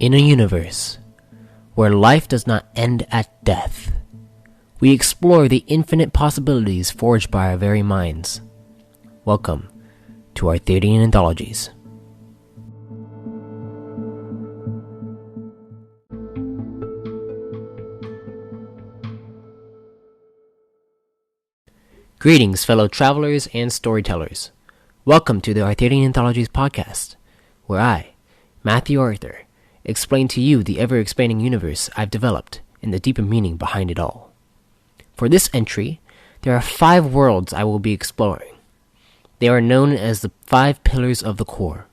In a universe where life does not end at death, we explore the infinite possibilities forged by our very minds. Welcome to Arthurian Anthologies. Greetings, fellow travelers and storytellers. Welcome to the Arthurian Anthologies podcast, where I, Matthew Arthur, explain to you the ever-expanding universe I've developed and the deeper meaning behind it all. For this entry, there are 5 worlds I will be exploring. They are known as the 5 Pillars of the Core.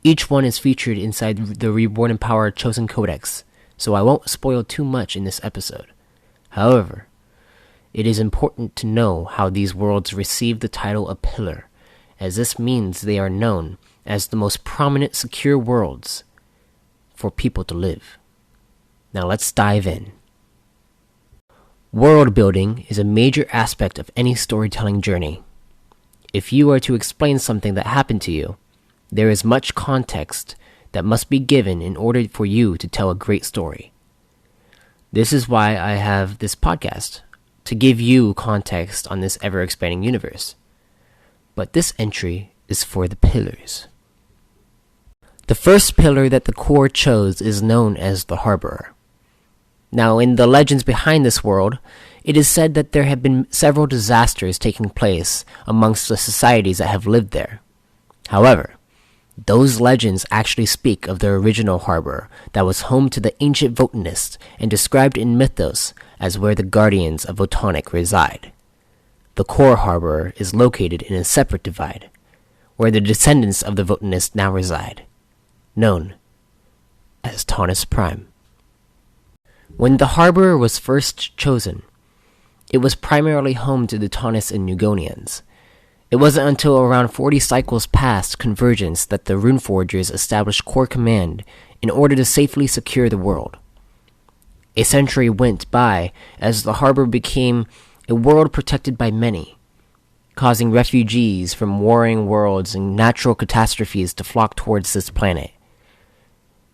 Each one is featured inside the Reborn in Power Chosen Codex, so I won't spoil too much in this episode. However, it is important to know how these worlds receive the title of Pillar, as this means they are known as the most prominent secure worlds for people to live. Now let's dive in. World building is a major aspect of any storytelling journey. If you are to explain something that happened to you, there is much context that must be given in order for you to tell a great story. This is why I have this podcast, to give you context on this ever-expanding universe. But this entry is for the pillars. The first pillar that the core chose is known as the Harborer. Now, in the legends behind this world, it is said that there have been several disasters taking place amongst the societies that have lived there. However, those legends actually speak of the original harbor that was home to the ancient Votanists and described in mythos as where the guardians of Votanic reside. The core harbor is located in a separate divide, where the descendants of the Votanists now reside, known as Taunus Prime. When the harbor was first chosen, it was primarily home to the Taunus and Nugonians. It wasn't until around 40 cycles past convergence that the Runeforgers established core command in order to safely secure the world. A century went by as the harbor became a world protected by many, causing refugees from warring worlds and natural catastrophes to flock towards this planet.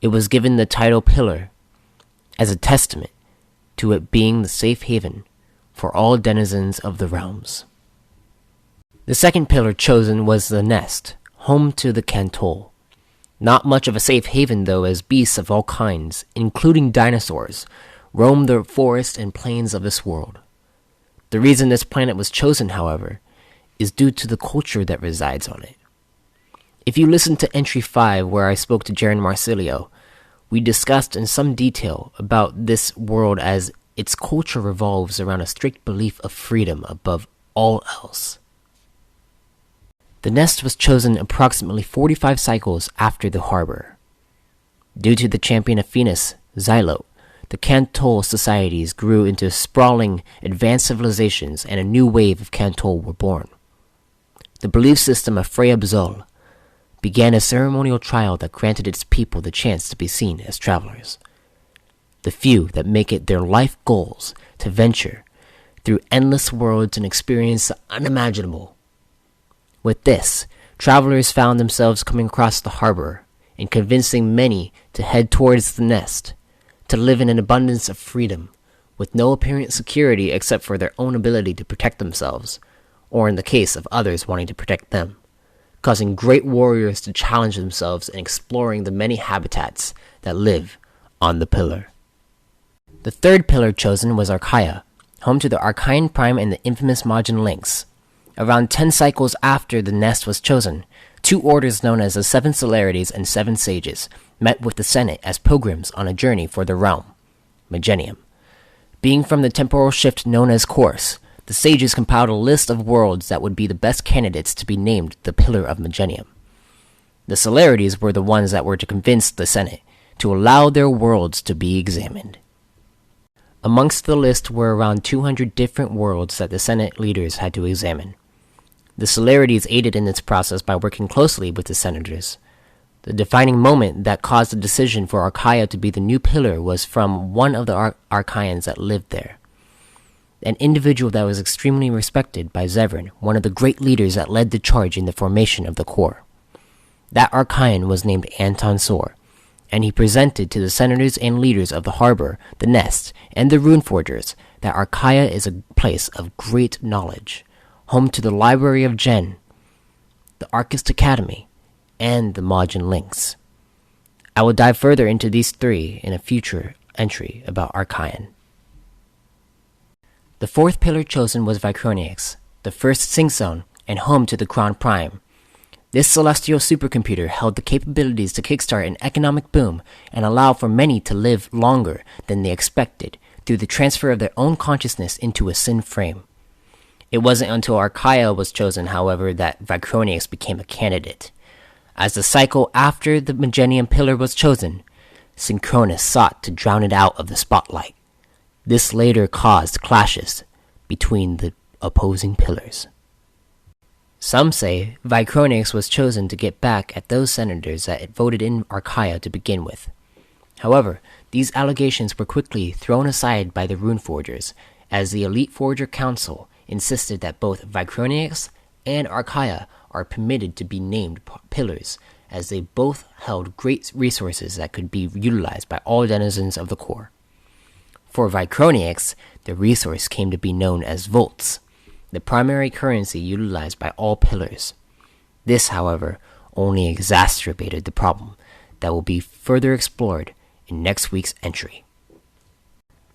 It was given the title Pillar as a testament to it being the safe haven for all denizens of the realms. The second pillar chosen was the Nest, home to the Cantol. Not much of a safe haven though, as beasts of all kinds, including dinosaurs, roam the forests and plains of this world. The reason this planet was chosen, however, is due to the culture that resides on it. If you listen to Entry 5, where I spoke to Jaren Marsilio, we discussed in some detail about this world as its culture revolves around a strict belief of freedom above all else. The Nest was chosen approximately 45 cycles after the harbor. Due to the champion of Venus, Xylo, the Cantol societies grew into sprawling, advanced civilizations, and a new wave of Cantol were born. The belief system of Freya Bzol began a ceremonial trial that granted its people the chance to be seen as travelers. The few that make it their life goals to venture through endless worlds and experience the unimaginable. With this, travelers found themselves coming across the harbor and convincing many to head towards the Nest, to live in an abundance of freedom, with no apparent security except for their own ability to protect themselves, or in the case of others wanting to protect them, causing great warriors to challenge themselves in exploring the many habitats that live on the pillar. The third pillar chosen was Archaea, home to the Archaean Prime and the infamous Majin Lynx. Around 10 cycles after the Nest was chosen, 2 orders known as the 7 Celerities and 7 Sages met with the Senate as pilgrims on a journey for the realm, Magenium. Being from the temporal shift known as Course, the sages compiled a list of worlds that would be the best candidates to be named the Pillar of Magenium. The Celerities were the ones that were to convince the Senate to allow their worlds to be examined. Amongst the list were around 200 different worlds that the Senate leaders had to examine. The Celerities aided in this process by working closely with the senators. The defining moment that caused the decision for Archaea to be the new pillar was from one of the Archaeans that lived there. An individual that was extremely respected by Zevran, one of the great leaders that led the charge in the formation of the core. That Archaean was named Anton Sor, and he presented to the senators and leaders of the harbor, the nest, and the rune forgers that Archaea is a place of great knowledge, home to the Library of Gen, the Archist Academy, and the Majin Links. I will dive further into these three in a future entry about Archaean. The fourth pillar chosen was Vicronix, the first sync zone and home to the Crown Prime. This celestial supercomputer held the capabilities to kickstart an economic boom and allow for many to live longer than they expected through the transfer of their own consciousness into a Sin frame. It wasn't until Archaea was chosen, however, that Vicronix became a candidate. As the cycle after the Magenium pillar was chosen, Synchronus sought to drown it out of the spotlight. This later caused clashes between the opposing pillars. Some say Vicronix was chosen to get back at those senators that had voted in Archaea to begin with. However, these allegations were quickly thrown aside by the Rune Forgers, as the Elite Forger Council insisted that both Vicronix and Archaea are permitted to be named pillars, as they both held great resources that could be utilized by all denizens of the core. For Vicronix, the resource came to be known as volts, the primary currency utilized by all pillars. This, however, only exacerbated the problem that will be further explored in next week's entry.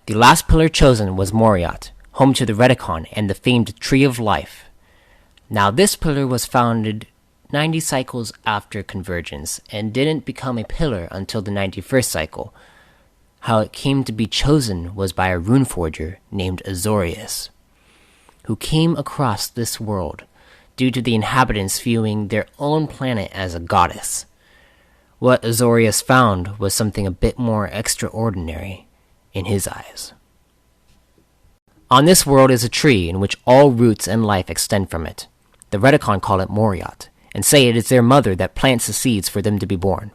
The last pillar chosen was Moriat, home to the Redicon and the famed Tree of Life. Now, this pillar was founded 90 cycles after convergence and didn't become a pillar until the 91st cycle. How it came to be chosen was by a rune forger named Azorius, who came across this world due to the inhabitants viewing their own planet as a goddess. What Azorius found was something a bit more extraordinary in his eyes. On this world is a tree in which all roots and life extend from it. The Redicon call it Moriat, and say it is their mother that plants the seeds for them to be born.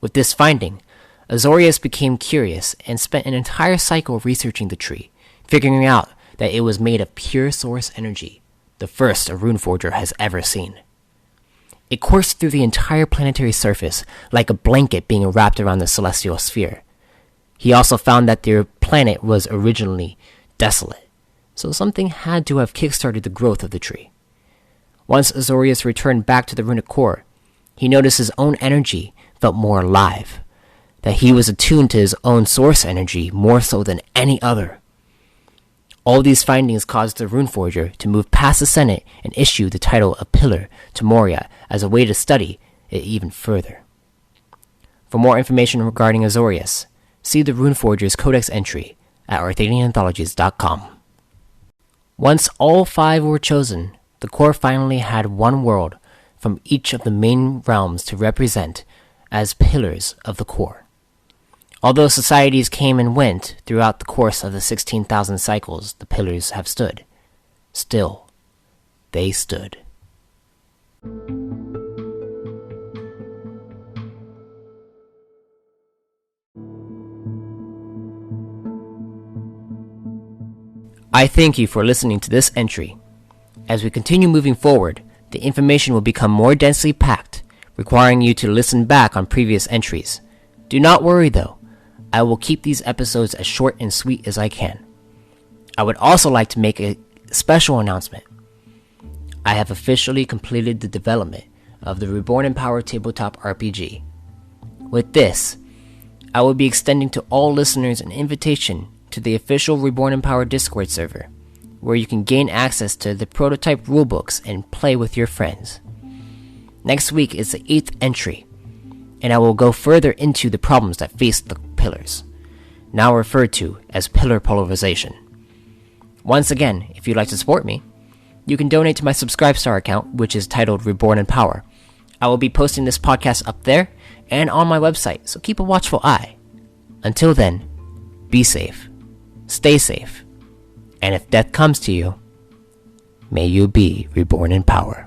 With this finding, Azorius became curious and spent an entire cycle researching the tree, figuring out that it was made of pure source energy, the first a rune forger has ever seen. It coursed through the entire planetary surface like a blanket being wrapped around the celestial sphere. He also found that their planet was originally desolate, so something had to have kickstarted the growth of the tree. Once Azorius returned back to the runic core, he noticed his own energy felt more alive, that he was attuned to his own source energy more so than any other. All these findings caused the Rune Forger to move past the Senate and issue the title of Pillar to Moria as a way to study it even further. For more information regarding Azorius, see the Rune Forger's Codex entry at ArthadianAnthologies.com. Once all 5 were chosen, the core finally had one world from each of the main realms to represent as pillars of the core. Although societies came and went throughout the course of the 16,000 cycles the pillars have stood, still, they stood. I thank you for listening to this entry. As we continue moving forward, the information will become more densely packed, requiring you to listen back on previous entries. Do not worry though, I will keep these episodes as short and sweet as I can. I would also like to make a special announcement. I have officially completed the development of the Reborn in Power tabletop RPG. With this, I will be extending to all listeners an invitation to the official Reborn in Power Discord server, where you can gain access to the prototype rulebooks and play with your friends. Next week is the 8th entry, and I will go further into the problems that face the pillars, now referred to as pillar polarization. Once again, if you'd like to support me, you can donate to my Subscribestar account, which is titled Reborn in Power. I will be posting this podcast up there and on my website, so keep a watchful eye. Until then, be safe, stay safe, and if death comes to you, may you be reborn in power.